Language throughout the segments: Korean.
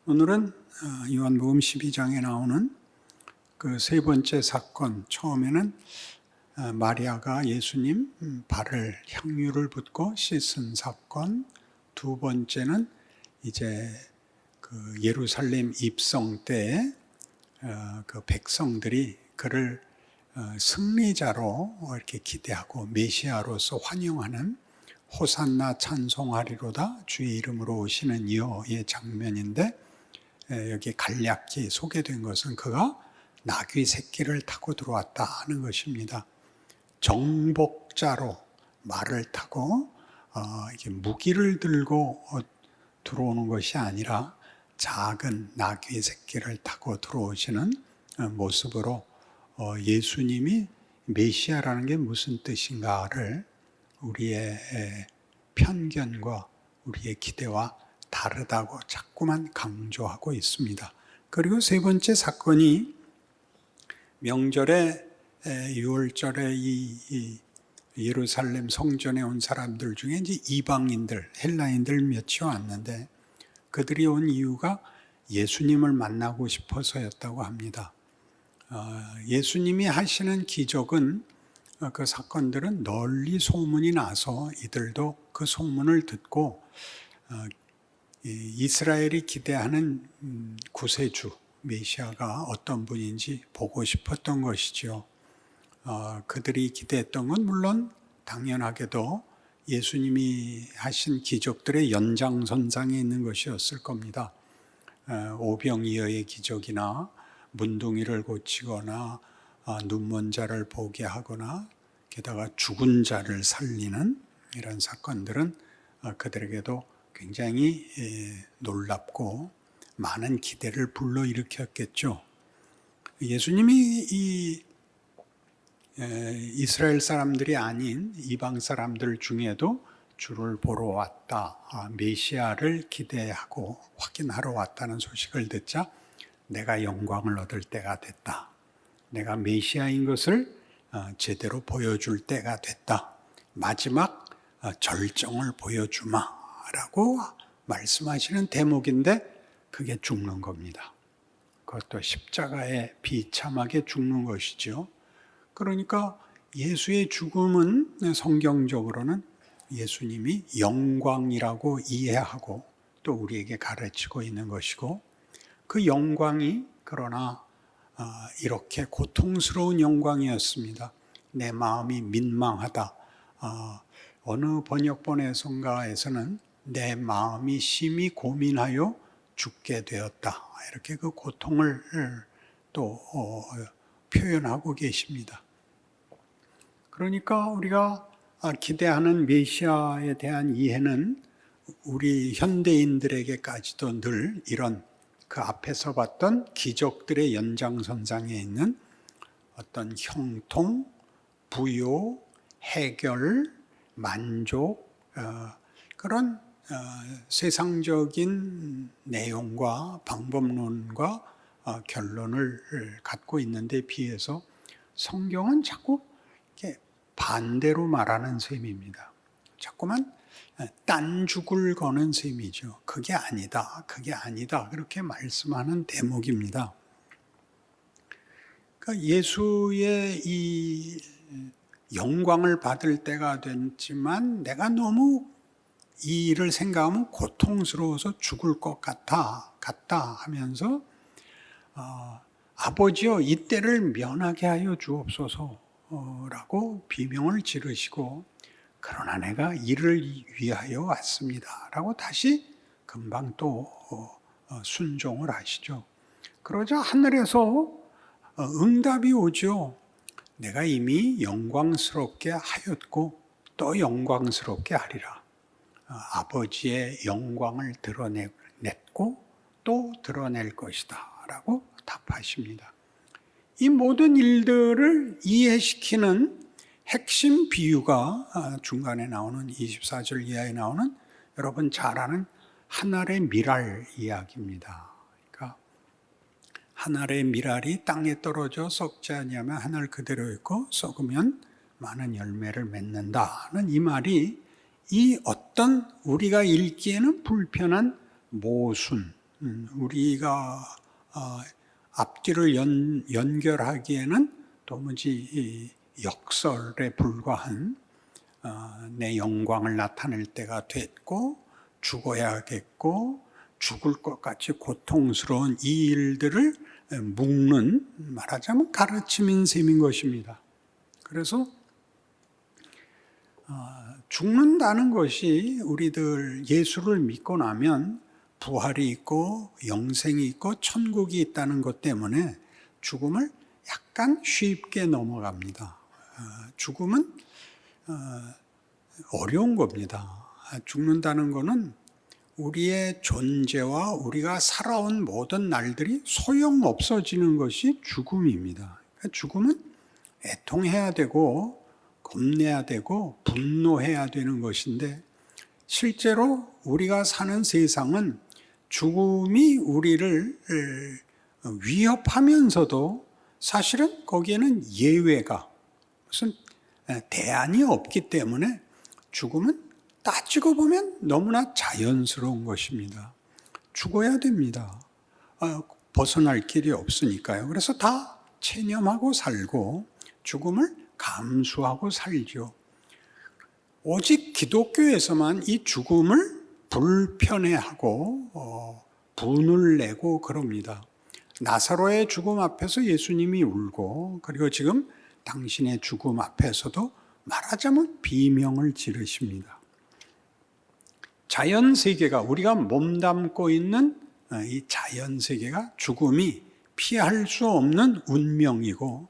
오늘은 요한복음 12장에 나오는 그 세 번째 사건, 처음에는 마리아가 예수님 발을 향유를 붓고 씻은 사건, 두 번째는 이제 그 예루살렘 입성 때에 그 백성들이 그를 승리자로 이렇게 기대하고 메시아로서 환영하는 호산나 찬송하리로다 주의 이름으로 오시는 이어의 장면인데, 여기 간략히 소개된 것은 그가 나귀 새끼를 타고 들어왔다 하는 것입니다. 정복자로 말을 타고 이렇게 무기를 들고 들어오는 것이 아니라 작은 나귀 새끼를 타고 들어오시는 모습으로 예수님이 메시아라는 게 무슨 뜻인가를 우리의 편견과 우리의 기대와 다르다고 자꾸만 강조하고 있습니다. 그리고 세 번째 사건이 명절에 6월절에 이 예루살렘 성전에 온 사람들 중에 이제 이방인들, 헬라인들 몇이 왔는데 그들이 온 이유가 예수님을 만나고 싶어서였다고 합니다. 예수님이 하시는 기적은 그 사건들은 널리 소문이 나서 이들도 그 소문을 듣고 이스라엘이 기대하는 구세주 메시아가 어떤 분인지 보고 싶었던 것이죠. 그들이 기대했던 건 물론 당연하게도 예수님이 하신 기적들의 연장선상에 있는 것이었을 겁니다. 오병이어의 기적이나 문둥이를 고치거나 눈먼 자를 보게 하거나 게다가 죽은 자를 살리는 이런 사건들은 그들에게도 굉장히 놀랍고 많은 기대를 불러일으켰겠죠. 예수님이 이 이스라엘 사람들이 아닌 이방 사람들 중에도 주를 보러 왔다, 메시아를 기대하고 확인하러 왔다는 소식을 듣자 내가 영광을 얻을 때가 됐다, 내가 메시아인 것을 제대로 보여줄 때가 됐다, 마지막 절정을 보여주마 라고 말씀하시는 대목인데 그게 죽는 겁니다. 그것도 십자가에 비참하게 죽는 것이죠. 그러니까 예수의 죽음은 성경적으로는 예수님이 영광이라고 이해하고 또 우리에게 가르치고 있는 것이고, 그 영광이 그러나 이렇게 고통스러운 영광이었습니다. 내 마음이 민망하다. 어느 번역본에서는 내 마음이 심히 고민하여 죽게 되었다, 이렇게 그 고통을 또 표현하고 계십니다. 그러니까 우리가 기대하는 메시아에 대한 이해는 우리 현대인들에게까지도 늘 이런 그 앞에서 봤던 기적들의 연장선상에 있는 어떤 형통, 부요, 해결, 만족, 그런 세상적인 내용과 방법론과 결론을 갖고 있는데 비해서 성경은 자꾸 이렇게 반대로 말하는 셈입니다. 자꾸만 딴죽을 거는 셈이죠. 그게 아니다, 그게 아니다, 그렇게 말씀하는 대목입니다. 그러니까 예수의 이 영광을 받을 때가 됐지만 내가 너무 이 일을 생각하면 고통스러워서 죽을 것 같다 하면서 아버지여 이때를 면하게 하여 주옵소서라고 비명을 지르시고, 그러나 내가 이를 위하여 왔습니다 라고 다시 금방 또 순종을 하시죠. 그러자 하늘에서 응답이 오죠. 내가 이미 영광스럽게 하였고 또 영광스럽게 하리라. 아버지의 영광을 드러냈고 또 드러낼 것이다 라고 답하십니다. 이 모든 일들을 이해시키는 핵심 비유가 중간에 나오는 24절 이하에 나오는 여러분 잘 아는 한 알의 밀알 이야기입니다. 그러니까 한 알의 밀알이 땅에 떨어져 썩지 아니하면 한 알 그대로 있고 썩으면 많은 열매를 맺는다는 이 말이 이 어떤 우리가 읽기에는 불편한 모순, 우리가 앞뒤를 연결하기에는 도무지 이 역설에 불과한 내 영광을 나타낼 때가 됐고 죽어야겠고 죽을 것 같이 고통스러운 이 일들을 묶는, 말하자면 가르침인 셈인 것입니다. 그래서 죽는다는 것이 우리들 예수를 믿고 나면 부활이 있고 영생이 있고 천국이 있다는 것 때문에 죽음을 약간 쉽게 넘어갑니다. 죽음은 어려운 겁니다. 죽는다는 것은 우리의 존재와 우리가 살아온 모든 날들이 소용없어지는 것이 죽음입니다. 죽음은 애통해야 되고 겁내야 되고 분노해야 되는 것인데, 실제로 우리가 사는 세상은 죽음이 우리를 위협하면서도 사실은 거기에는 예외가, 무슨 대안이 없기 때문에 죽음은 따지고 보면 너무나 자연스러운 것입니다. 죽어야 됩니다. 벗어날 길이 없으니까요. 그래서 다 체념하고 살고 죽음을 감수하고 살죠. 오직 기독교에서만 이 죽음을 불편해하고 분을 내고 그럽니다. 나사로의 죽음 앞에서 예수님이 울고, 그리고 지금 당신의 죽음 앞에서도 말하자면 비명을 지르십니다. 자연세계가, 우리가 몸담고 있는 이 자연세계가 죽음이 피할 수 없는 운명이고,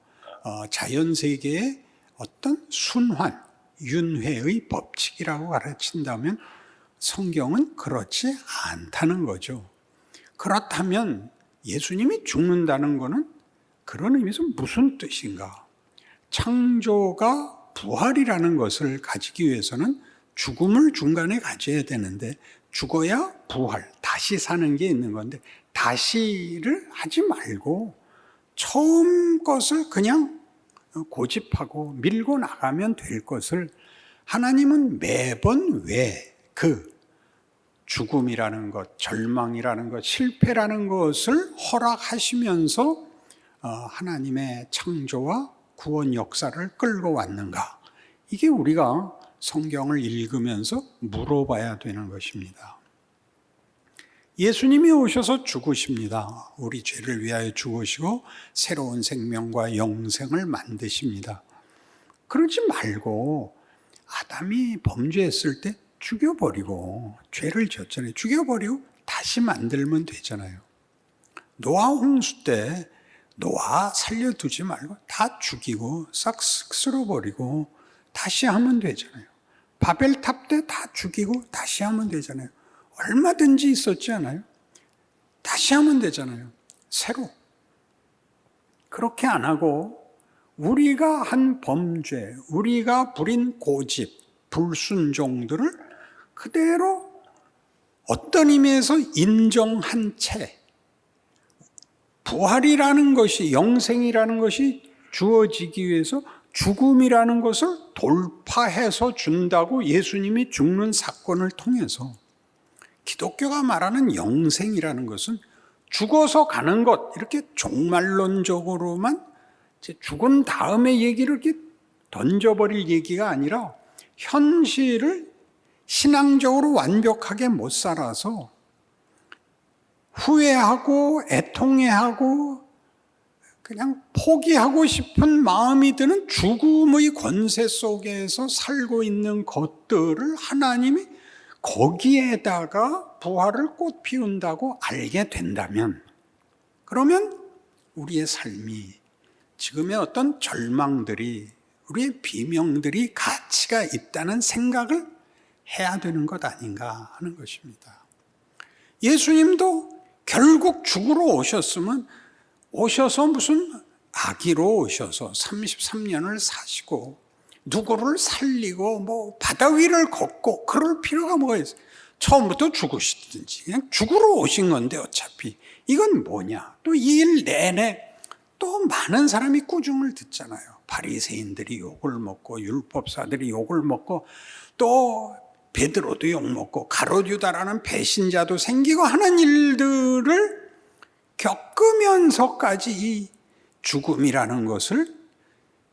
자연세계의 어떤 순환, 윤회의 법칙이라고 가르친다면 성경은 그렇지 않다는 거죠. 그렇다면 예수님이 죽는다는 것은 그런 의미에서 무슨 뜻인가? 창조가 부활이라는 것을 가지기 위해서는 죽음을 중간에 가져야 되는데, 죽어야 부활, 다시 사는 게 있는 건데, 다시를 하지 말고 처음 것을 그냥 고집하고 밀고 나가면 될 것을 하나님은 매번 왜 그 죽음이라는 것, 절망이라는 것, 실패라는 것을 허락하시면서 하나님의 창조와 구원 역사를 끌고 왔는가? 이게 우리가 성경을 읽으면서 물어봐야 되는 것입니다. 예수님이 오셔서 죽으십니다. 우리 죄를 위하여 죽으시고 새로운 생명과 영생을 만드십니다. 그러지 말고 아담이 범죄했을 때 죽여버리고, 죄를 지었잖아요. 죽여버리고 다시 만들면 되잖아요. 노아 홍수 때 노아 살려두지 말고 다 죽이고 싹 쓸어버리고 다시 하면 되잖아요. 바벨탑 때 다 죽이고 다시 하면 되잖아요. 얼마든지 있었지 않아요? 다시 하면 되잖아요. 새로. 그렇게 안 하고 우리가 한 범죄, 우리가 부린 고집, 불순종들을 그대로 어떤 의미에서 인정한 채, 부활이라는 것이, 영생이라는 것이 주어지기 위해서 죽음이라는 것을 돌파해서 준다고 예수님이 죽는 사건을 통해서, 기독교가 말하는 영생이라는 것은 죽어서 가는 것, 이렇게 종말론적으로만 죽은 다음의 얘기를 이렇게 던져버릴 얘기가 아니라, 현실을 신앙적으로 완벽하게 못 살아서 후회하고 애통해하고 그냥 포기하고 싶은 마음이 드는 죽음의 권세 속에서 살고 있는 것들을 하나님이 거기에다가 부활을 꽃 피운다고 알게 된다면, 그러면 우리의 삶이, 지금의 어떤 절망들이, 우리의 비명들이 가치가 있다는 생각을 해야 되는 것 아닌가 하는 것입니다. 예수님도 결국 죽으러 오셨으면, 오셔서 무슨 아기로 오셔서 33년을 사시고 누구를 살리고 바다 위를 걷고 그럴 필요가 뭐가 있어요? 처음부터 죽으시든지 그냥 죽으러 오신 건데 어차피 이건 뭐냐? 또 이 일 내내 또 많은 사람이 꾸중을 듣잖아요. 바리새인들이 욕을 먹고 율법사들이 욕을 먹고 또 베드로도 욕먹고 가룟 유다라는 배신자도 생기고 하는 일들을 겪으면서까지 이 죽음이라는 것을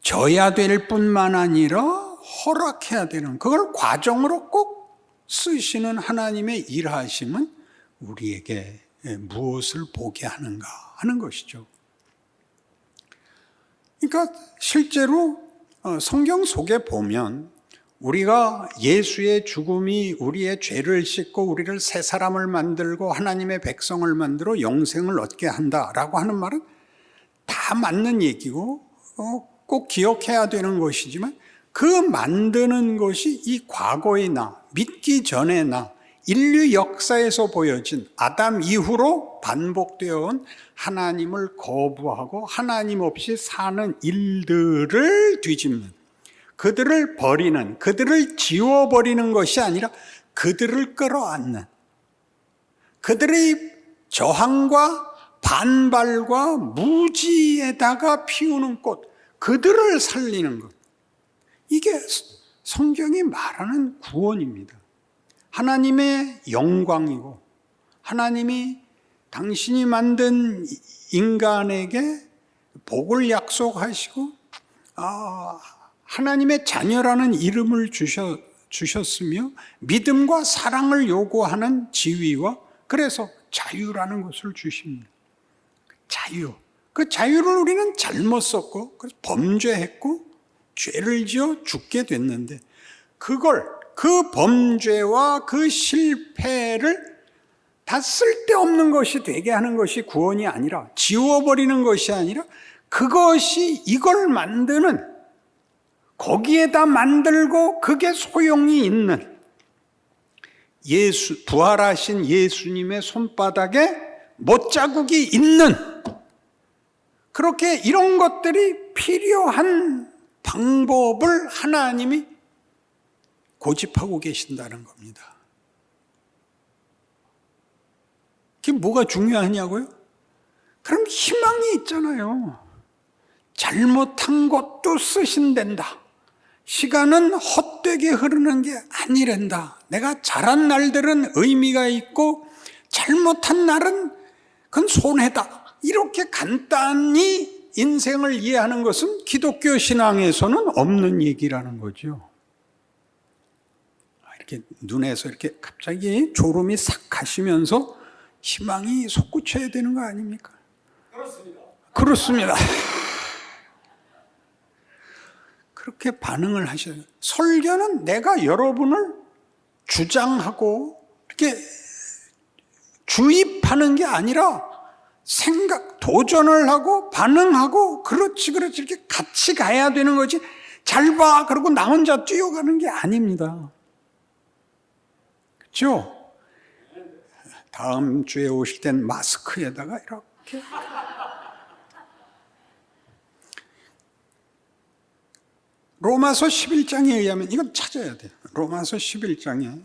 져야 될 뿐만 아니라 허락해야 되는, 그걸 과정으로 꼭 쓰시는 하나님의 일하심은 우리에게 무엇을 보게 하는가 하는 것이죠. 그러니까 실제로 성경 속에 보면 우리가 예수의 죽음이 우리의 죄를 씻고 우리를 새 사람을 만들고 하나님의 백성을 만들어 영생을 얻게 한다라고 하는 말은 다 맞는 얘기고 꼭 기억해야 되는 것이지만, 그 만드는 것이 이 과거의 나, 믿기 전의 나, 인류 역사에서 보여진 아담 이후로 반복되어 온 하나님을 거부하고 하나님 없이 사는 일들을 뒤집는, 그들을 버리는, 그들을 지워버리는 것이 아니라 그들을 끌어안는, 그들의 저항과 반발과 무지에다가 피우는 꽃, 그들을 살리는 것, 이게 성경이 말하는 구원입니다. 하나님의 영광이고, 하나님이 당신이 만든 인간에게 복을 약속하시고 하나님의 자녀라는 이름을 주셨으며 믿음과 사랑을 요구하는 지위와, 그래서 자유라는 것을 주십니다. 자유. 그 자유를 우리는 잘못 썼고 그래서 범죄했고 죄를 지어 죽게 됐는데, 그 범죄와 그 실패를 다 쓸데없는 것이 되게 하는 것이 구원이 아니라, 지워버리는 것이 아니라, 그것이 이걸 만드는, 거기에다 만들고 그게 소용이 있는 부활하신 예수님의 손바닥에 못자국이 있는, 그렇게 이런 것들이 필요한 방법을 하나님이 고집하고 계신다는 겁니다. 그게 뭐가 중요하냐고요? 그럼 희망이 있잖아요. 잘못한 것도 쓰신댄다. 시간은 헛되게 흐르는 게 아니란다. 내가 잘한 날들은 의미가 있고 잘못한 날은 그건 손해다. 이렇게 간단히 인생을 이해하는 것은 기독교 신앙에서는 없는 얘기라는 거죠. 이렇게 눈에서 이렇게 갑자기 졸음이 싹 가시면서 희망이 솟구쳐야 되는 거 아닙니까? 그렇습니다. 그렇게 반응을 하셔요. 설교는 내가 여러분을 주장하고 이렇게 주입하는 게 아니라 도전을 하고 반응하고 그렇지 이렇게 같이 가야 되는 거지, 잘 봐 그러고 나 혼자 뛰어가는 게 아닙니다. 그렇죠? 다음 주에 오실 땐 마스크에다가 이렇게 로마서 11장에 의하면, 이건 찾아야 돼요. 로마서 11장에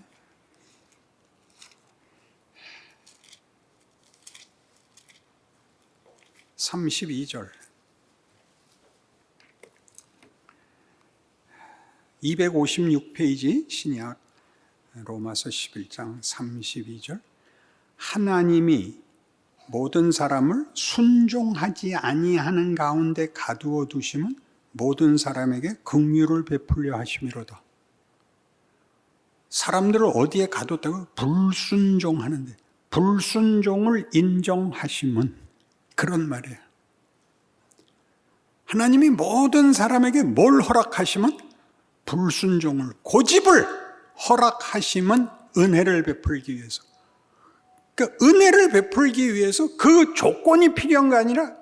32절, 256페이지 신약 로마서 11장 32절, 하나님이 모든 사람을 순종하지 아니하는 가운데 가두어 두심은 모든 사람에게 긍휼을 베풀려 하심이로다. 사람들을 어디에 가뒀다고? 불순종하는데, 불순종을 인정하심은, 그런 말이에요. 하나님이 모든 사람에게 뭘 허락하시면? 불순종을, 고집을 허락하시면 은혜를 베풀기 위해서. 그러니까 은혜를 베풀기 위해서 그 조건이 필요한 거 아니라,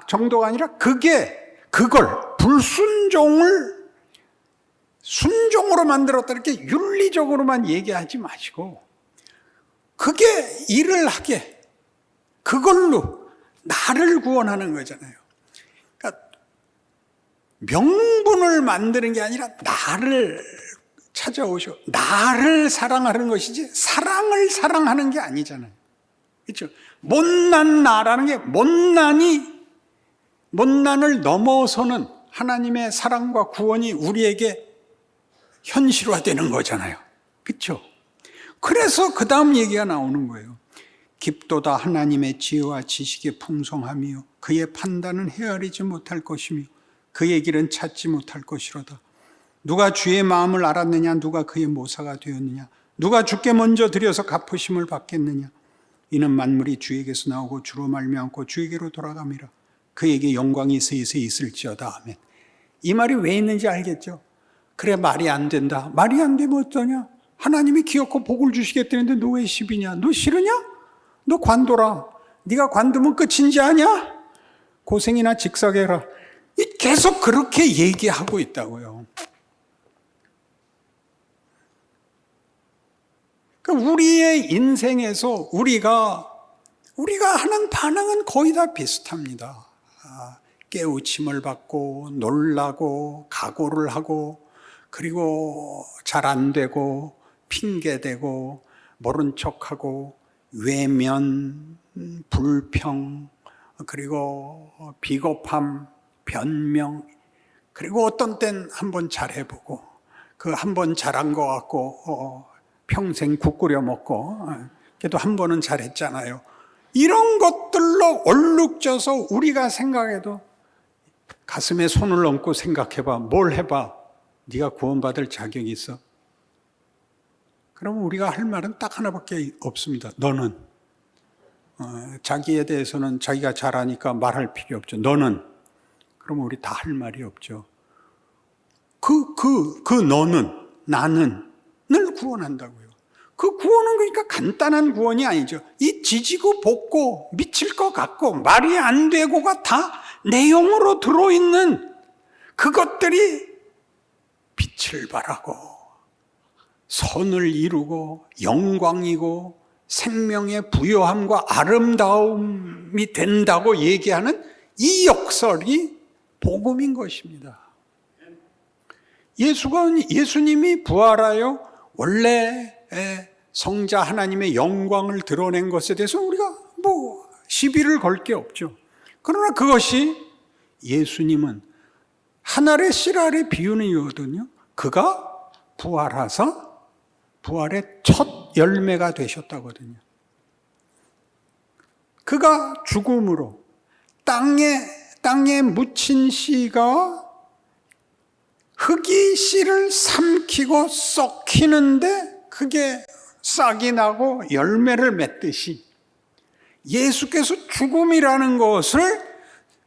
정도가 아니라 그걸 불순종을 순종으로 만들었다 이렇게 윤리적으로만 얘기하지 마시고, 그게 일을 하게, 그걸로 나를 구원하는 거잖아요. 그러니까 명분을 만드는 게 아니라 나를 찾아오셔, 나를 사랑하는 것이지 사랑을 사랑하는 게 아니잖아요. 그렇죠? 못난 나라는 게 못난을 넘어서는 하나님의 사랑과 구원이 우리에게 현실화되는 거잖아요. 그렇죠? 그래서 그 다음 얘기가 나오는 거예요. 깊도다 하나님의 지혜와 지식의 풍성함이요 그의 판단은 헤아리지 못할 것이며 그의 길은 찾지 못할 것이로다. 누가 주의 마음을 알았느냐? 누가 그의 모사가 되었느냐? 누가 주께 먼저 드려서 갚으심을 받겠느냐? 이는 만물이 주에게서 나오고 주로 말미암고 주에게로 돌아감이라. 그에게 영광이 세세 있을지어다. 아멘. 이 말이 왜 있는지 알겠죠? 그래, 말이 안 된다. 말이 안 되면 어떠냐? 하나님이 기어코 복을 주시겠다는데 너 왜 시비냐? 너 싫으냐? 너 관둬라. 네가 관두면 끝인지 아냐? 고생이나 직사해라. 계속 그렇게 얘기하고 있다고요. 그러니까 우리의 인생에서 우리가 하는 반응은 거의 다 비슷합니다. 깨우침을 받고 놀라고 각오를 하고 그리고 잘 안 되고 핑계대고 모른 척하고 외면, 불평, 그리고 비겁함, 변명, 그리고 어떤 땐 한번 잘해보고 그 한 번 잘한 것 같고 평생 국 끓여 먹고 그래도 한 번은 잘했잖아요. 이런 것들로 얼룩져서 우리가 생각해도 가슴에 손을 얹고 생각해봐. 뭘 해봐. 네가 구원받을 자격이 있어? 그러면 우리가 할 말은 딱 하나밖에 없습니다. 너는. 자기에 대해서는 자기가 잘하니까 말할 필요 없죠. 너는. 그러면 우리 다 할 말이 없죠. 그 너는, 나는을 구원한다고요. 그 구원은 그러니까 간단한 구원이 아니죠. 이 지지고 볶고 미칠 것 같고 말이 안 되고가 다 내용으로 들어있는 그것들이 빛을 발하고 선을 이루고 영광이고 생명의 부요함과 아름다움이 된다고 얘기하는 이 역설이 복음인 것입니다. 예수님이 부활하여 원래 성자 하나님의 영광을 드러낸 것에 대해서 우리가 시비를 걸 게 없죠. 그러나 그것이 예수님은 한 알의 씨 알의 비유는 이거거든요. 그가 부활하사 부활의 첫 열매가 되셨다거든요. 그가 죽음으로 땅에 묻힌 씨가 흙이 씨를 삼키고 썩히는데 그게 싹이 나고 열매를 맺듯이 예수께서 죽음이라는 것을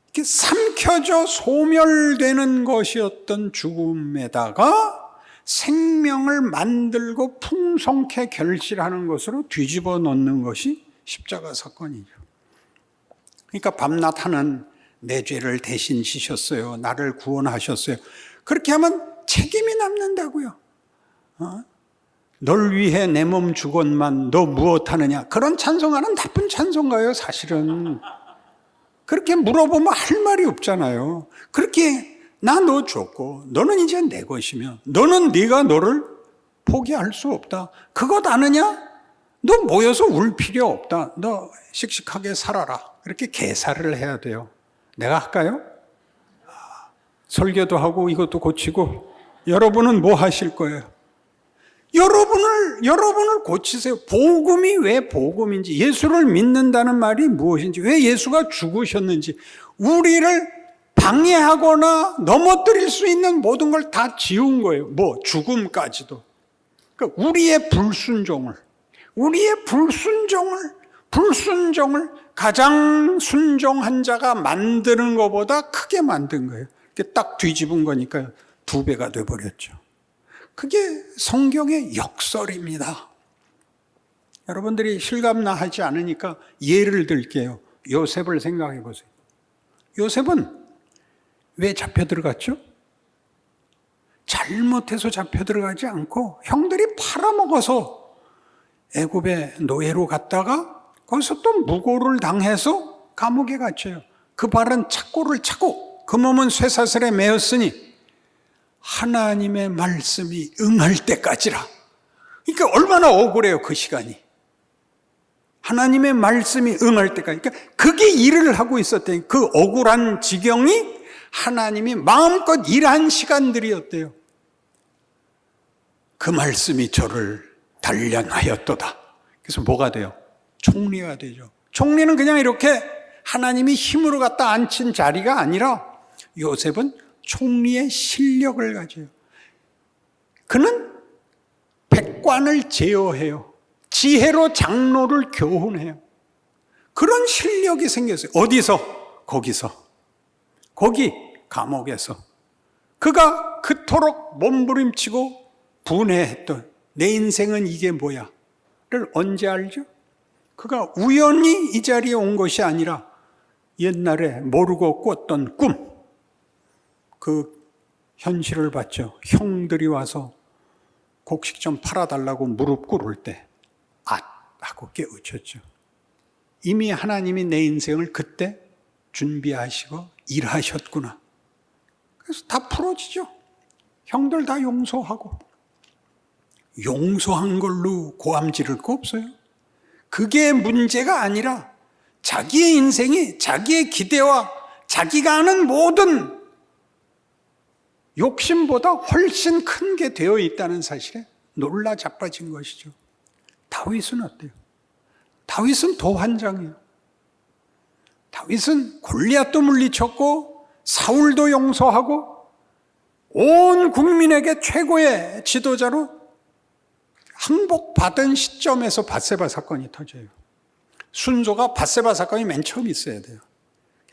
이렇게 삼켜져 소멸되는 것이었던 죽음에다가 생명을 만들고 풍성케 결실하는 것으로 뒤집어 놓는 것이 십자가 사건이죠. 그러니까 밤낮 하는 내 죄를 대신 지셨어요. 나를 구원하셨어요. 그렇게 하면 책임이 남는다고요. 널 위해 내 몸 주건만 너 무엇하느냐. 그런 찬송가는 나쁜 찬송가예요. 사실은. 그렇게 물어보면 할 말이 없잖아요. 그렇게 나 너 줬고 너는 이제 내 것이며 너는 네가 너를 포기할 수 없다. 그것 아느냐? 너 모여서 울 필요 없다. 너 씩씩하게 살아라. 이렇게 개사를 해야 돼요. 내가 할까요? 설교도 하고 이것도 고치고 여러분은 뭐 하실 거예요? 여러분을 고치세요. 복음이 왜 복음인지, 예수를 믿는다는 말이 무엇인지, 왜 예수가 죽으셨는지, 우리를 방해하거나 넘어뜨릴 수 있는 모든 걸 다 지운 거예요. 죽음까지도. 그러니까 우리의 불순종을 가장 순종한 자가 만드는 것보다 크게 만든 거예요. 이렇게 딱 뒤집은 거니까 2배가 돼버렸죠. 그게 성경의 역설입니다. 여러분들이 실감나 하지 않으니까 예를 들게요. 요셉을 생각해 보세요. 요셉은 왜 잡혀 들어갔죠? 잘못해서 잡혀 들어가지 않고 형들이 팔아먹어서 애굽의 노예로 갔다가 거기서 또 무고를 당해서 감옥에 갇혀요. 그 발은 착고를 차고 그 몸은 쇠사슬에 매였으니 하나님의 말씀이 응할 때까지라. 그러니까 얼마나 억울해요, 그 시간이. 하나님의 말씀이 응할 때까지. 그러니까 그게 일을 하고 있었대요. 그 억울한 지경이 하나님이 마음껏 일한 시간들이었대요. 그 말씀이 저를 단련하였도다. 그래서 뭐가 돼요? 총리가 되죠. 총리는 그냥 이렇게 하나님이 힘으로 갖다 앉힌 자리가 아니라 요셉은 총리의 실력을 가져요. 그는 백관을 제어해요. 지혜로 장로를 교훈해요. 그런 실력이 생겼어요. 어디서? 거기서. 거기 감옥에서. 그가 그토록 몸부림치고 분해했던 내 인생은 이게 뭐야? 를 언제 알죠? 그가 우연히 이 자리에 온 것이 아니라 옛날에 모르고 꿨던 꿈, 그 현실을 봤죠. 형들이 와서 곡식 좀 팔아달라고 무릎 꿇을 때 하고 깨우쳤죠. 이미 하나님이 내 인생을 그때 준비하시고 일하셨구나. 그래서 다 풀어지죠. 형들 다 용서하고. 용서한 걸로 고함 지를 거 없어요. 그게 문제가 아니라 자기의 인생이 자기의 기대와 자기가 아는 모든 욕심보다 훨씬 큰 게 되어 있다는 사실에 놀라 자빠진 것이죠. 다윗은 어때요? 다윗은 더 환장해요. 다윗은 골리앗도 물리쳤고 사울도 용서하고 온 국민에게 최고의 지도자로 항복받은 시점에서 밧세바 사건이 터져요. 순서가 밧세바 사건이 맨 처음 있어야 돼요.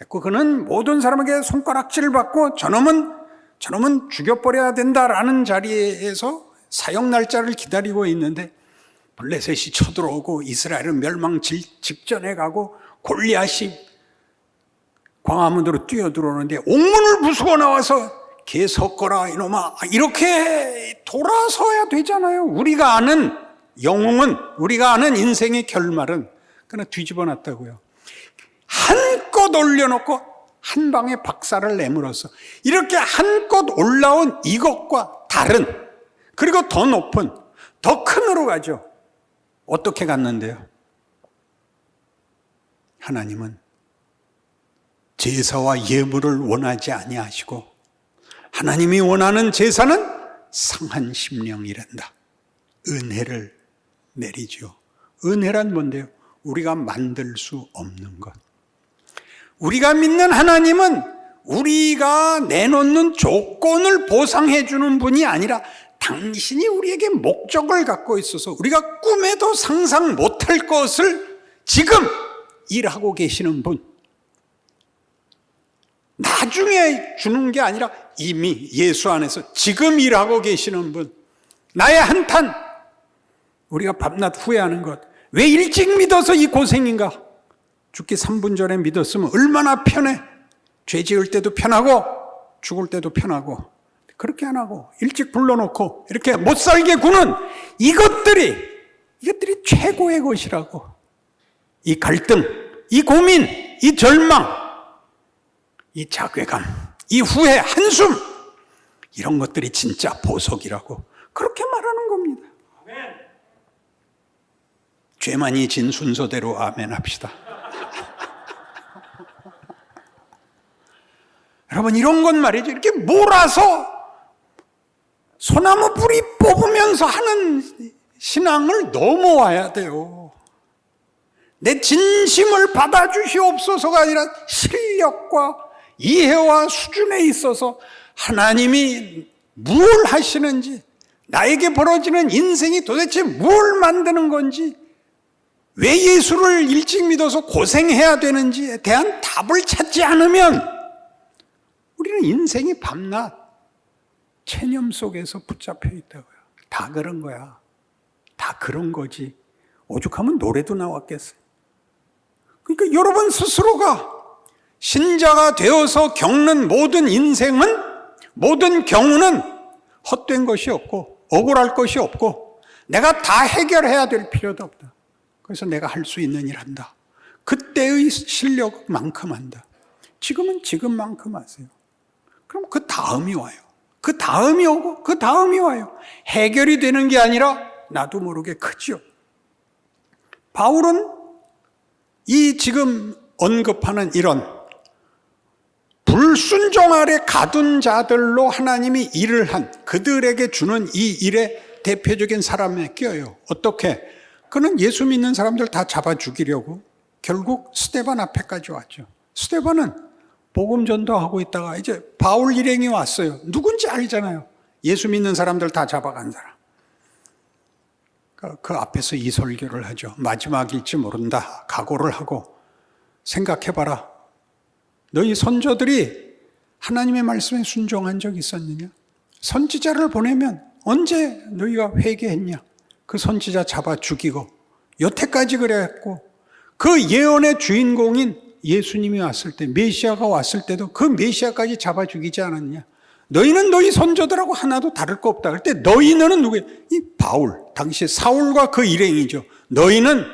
그는 모든 사람에게 손가락질을 받고 저놈은 죽여버려야 된다라는 자리에서 사형 날짜를 기다리고 있는데 블레셋이 쳐들어오고 이스라엘은 멸망 직전에 가고 골리앗이 광화문으로 뛰어들어오는데 옥문을 부수고 나와서 개 섞어라 이놈아 이렇게 돌아서야 되잖아요. 우리가 아는 영웅은, 우리가 아는 인생의 결말은 그냥 뒤집어 놨다고요. 한껏 올려놓고 한 방에 박살을 내물어서 이렇게 한껏 올라온 이것과 다른, 그리고 더 높은, 더 큰으로 가죠. 어떻게 갔는데요? 하나님은 제사와 예물을 원하지 아니하시고 하나님이 원하는 제사는 상한 심령이란다. 은혜를 내리죠. 은혜란 뭔데요? 우리가 만들 수 없는 것. 우리가 믿는 하나님은 우리가 내놓는 조건을 보상해 주는 분이 아니라 당신이 우리에게 목적을 갖고 있어서 우리가 꿈에도 상상 못할 것을 지금 일하고 계시는 분. 나중에 주는 게 아니라 이미 예수 안에서 지금 일하고 계시는 분. 나의 한탄, 우리가 밤낮 후회하는 것. 왜 일찍 믿어서 이 고생인가? 죽기 3분 전에 믿었으면 얼마나 편해. 죄 지을 때도 편하고 죽을 때도 편하고. 그렇게 안 하고 일찍 불러놓고 이렇게 못 살게 구는 이것들이 최고의 것이라고. 이 갈등, 이 고민, 이 절망, 이 자괴감, 이 후회, 한숨, 이런 것들이 진짜 보석이라고 그렇게 말하는 겁니다. 아멘. 죄만이 진 순서대로 아멘 합시다. 여러분, 이런 건 말이죠. 이렇게 몰아서 소나무 뿌리 뽑으면서 하는 신앙을 넘어와야 돼요. 내 진심을 받아주시옵소서가 아니라 실력과 이해와 수준에 있어서 하나님이 무엇을 하시는지, 나에게 벌어지는 인생이 도대체 뭘 만드는 건지, 왜 예수를 일찍 믿어서 고생해야 되는지에 대한 답을 찾지 않으면 우리는 인생이 밤낮 체념 속에서 붙잡혀 있다고요. 다 그런 거야. 다 그런 거지. 오죽하면 노래도 나왔겠어요. 그러니까 여러분 스스로가 신자가 되어서 겪는 모든 인생은, 모든 경우는 헛된 것이 없고 억울할 것이 없고 내가 다 해결해야 될 필요도 없다. 그래서 내가 할 수 있는 일 한다. 그때의 실력만큼 한다. 지금은 지금만큼 하세요. 그럼 그 다음이 와요. 그 다음이 오고 그 다음이 와요. 해결이 되는 게 아니라 나도 모르게 크죠. 바울은 이 지금 언급하는 이런 불순종 아래 가둔 자들로 하나님이 일을 한, 그들에게 주는 이 일에 대표적인 사람에 껴요. 어떻게? 그는 예수 믿는 사람들 다 잡아 죽이려고 결국 스데반 앞에까지 왔죠. 스데반은 복음 전도하고 있다가 이제 바울 일행이 왔어요. 누군지 알잖아요. 예수 믿는 사람들 다 잡아간 사람. 그 앞에서 이 설교를 하죠. 마지막일지 모른다. 각오를 하고 생각해봐라. 너희 선조들이 하나님의 말씀에 순종한 적 있었느냐? 선지자를 보내면 언제 너희가 회개했냐? 그 선지자 잡아 죽이고 여태까지 그랬고 그 예언의 주인공인 예수님이 왔을 때, 메시아가 왔을 때도 그 메시아까지 잡아 죽이지 않았냐? 너희는 너희 선조들하고 하나도 다를 거 없다. 그럴 때 너희는 누구예요? 이 바울, 당시 사울과 그 일행이죠. 너희는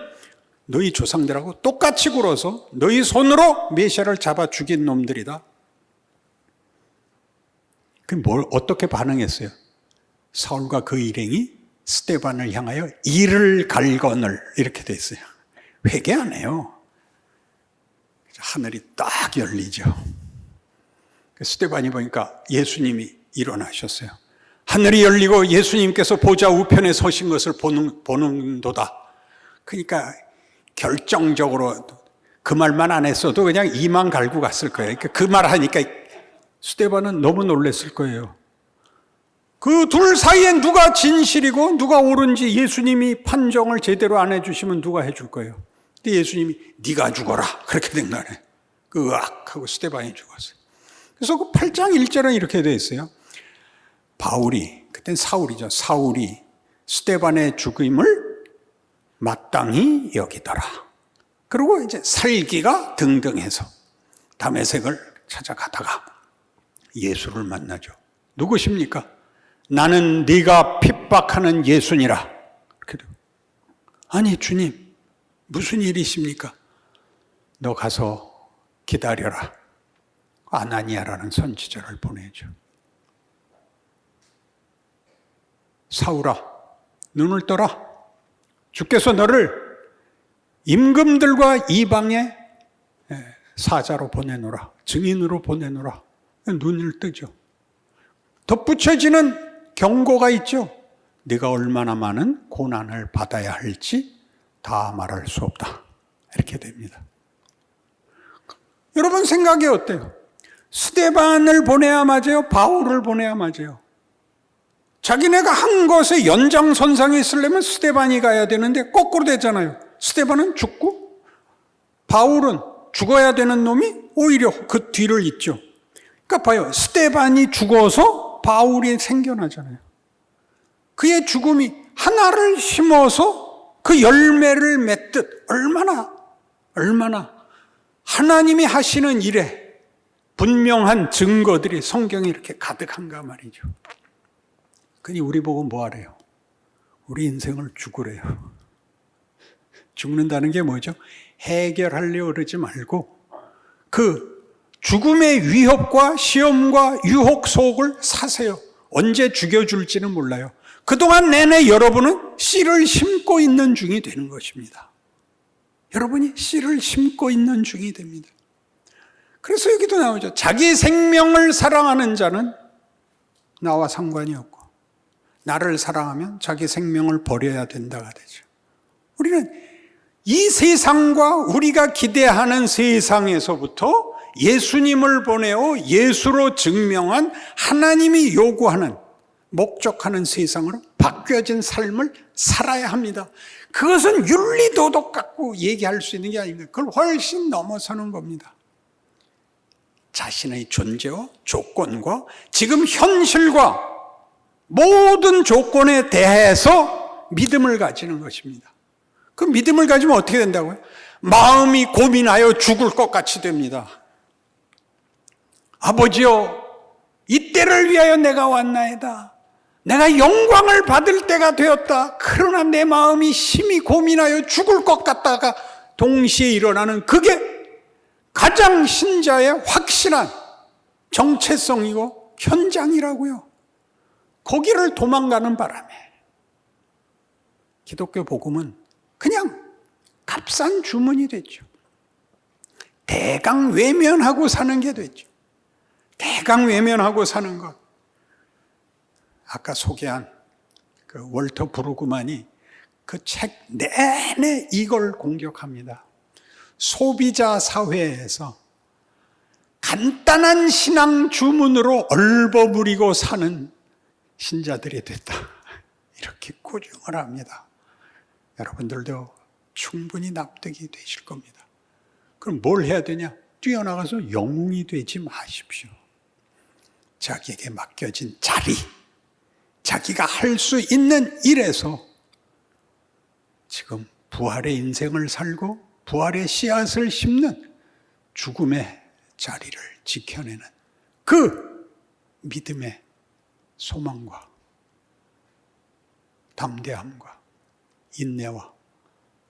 너희 조상들하고 똑같이 굴어서 너희 손으로 메시아를 잡아 죽인 놈들이다. 그 뭘 어떻게 반응했어요? 사울과 그 일행이 스데반을 향하여 이를 갈거늘 이렇게 돼 있어요. 회개 안 해요. 하늘이 딱 열리죠. 스데반이 보니까 예수님이 일어나셨어요. 하늘이 열리고 예수님께서 보좌 우편에 서신 것을 보는도다. 그러니까 결정적으로 그 말만 안 했어도 그냥 이만 갈고 갔을 거예요. 그 말 하니까 스데반은 너무 놀랐을 거예요. 그 둘 사이에 누가 진실이고 누가 옳은지 예수님이 판정을 제대로 안 해주시면 누가 해줄 거예요. 근데 예수님이 네가 죽어라 그렇게 된 거네. 그 으악 하고 스데반이 죽었어요. 그래서 그 8장 1절은 이렇게 되어 있어요. 바울이, 그땐 사울이죠. 사울이 스데반의 죽임을 마땅히 여기더라. 그리고 이제 살기가 등등해서 다메섹을 찾아가다가 예수를 만나죠. 누구십니까? 나는 네가 핍박하는 예수니라. 이렇게 돼요. 아니 주님 무슨 일이십니까? 너 가서 기다려라. 아나니아라는 선지자를 보내죠. 사울아 눈을 떠라. 주께서 너를 임금들과 이방의 사자로 보내노라. 증인으로 보내노라. 눈을 뜨죠. 덧붙여지는 경고가 있죠. 네가 얼마나 많은 고난을 받아야 할지 다 말할 수 없다. 이렇게 됩니다. 여러분 생각이 어때요? 스데반을 보내야 맞아요? 바울을 보내야 맞아요? 자기네가 한 것에 연장선상에 있으려면 스데반이 가야 되는데 거꾸로 되잖아요. 스데반은 죽고 바울은 죽어야 되는 놈이 오히려 그 뒤를 잇죠. 그러니까 봐요. 스데반이 죽어서 바울이 생겨나잖아요. 그의 죽음이 하나를 심어서 그 열매를 맺듯 얼마나 하나님이 하시는 일에 분명한 증거들이 성경에 이렇게 가득한가 말이죠. 그니 우리 보고 뭐 하래요? 우리 인생을 죽으래요. 죽는다는 게 뭐죠? 해결하려고 그러지 말고 그 죽음의 위협과 시험과 유혹 속을 사세요. 언제 죽여줄지는 몰라요. 그동안 내내 여러분은 씨를 심고 있는 중이 되는 것입니다. 여러분이 씨를 심고 있는 중이 됩니다. 그래서 여기도 나오죠. 자기 생명을 사랑하는 자는 나와 상관이 없고 나를 사랑하면 자기 생명을 버려야 된다가 되죠. 우리는 이 세상과 우리가 기대하는 세상에서부터 예수님을 보내어 예수로 증명한 하나님이 요구하는 목적하는 세상으로 바뀌어진 삶을 살아야 합니다. 그것은 윤리도덕 갖고 얘기할 수 있는 게 아닙니다. 그걸 훨씬 넘어서는 겁니다. 자신의 존재와 조건과 지금 현실과 모든 조건에 대해서 믿음을 가지는 것입니다. 그 믿음을 가지면 어떻게 된다고요? 마음이 고민하여 죽을 것 같이 됩니다. 아버지여, 이때를 위하여 내가 왔나이다. 내가 영광을 받을 때가 되었다. 그러나 내 마음이 심히 고민하여 죽을 것 같다가 동시에 일어나는 그게 가장 신자의 확실한 정체성이고 현장이라고요. 거기를 도망가는 바람에 기독교 복음은 그냥 값싼 주문이 됐죠. 대강 외면하고 사는 게 됐죠. 대강 외면하고 사는 것. 아까 소개한 그 월터 브루그만이 그 책 내내 이걸 공격합니다. 소비자 사회에서 간단한 신앙 주문으로 얼버무리고 사는 신자들이 됐다. 이렇게 꾸중을 합니다. 여러분들도 충분히 납득이 되실 겁니다. 그럼 뭘 해야 되냐? 뛰어나가서 영웅이 되지 마십시오. 자기에게 맡겨진 자리, 자기가 할 수 있는 일에서 지금 부활의 인생을 살고 부활의 씨앗을 심는 죽음의 자리를 지켜내는 그 믿음의 소망과 담대함과 인내와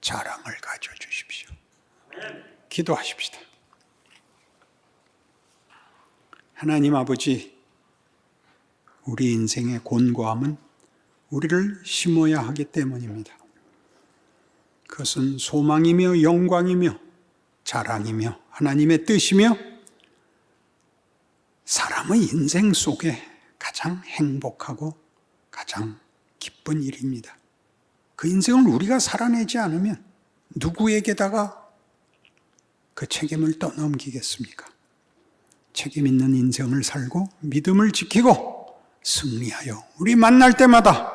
자랑을 가져주십시오. 기도하십시다. 하나님 아버지, 우리 인생의 곤고함은 우리를 심어야 하기 때문입니다. 그것은 소망이며 영광이며 자랑이며 하나님의 뜻이며 사람의 인생 속에 가장 행복하고 가장 기쁜 일입니다. 그 인생을 우리가 살아내지 않으면 누구에게다가 그 책임을 떠넘기겠습니까? 책임 있는 인생을 살고 믿음을 지키고 승리하여 우리 만날 때마다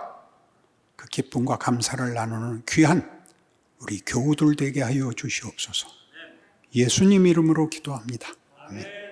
그 기쁨과 감사를 나누는 귀한 우리 교우들 되게 하여 주시옵소서. 예수님 이름으로 기도합니다. 아멘.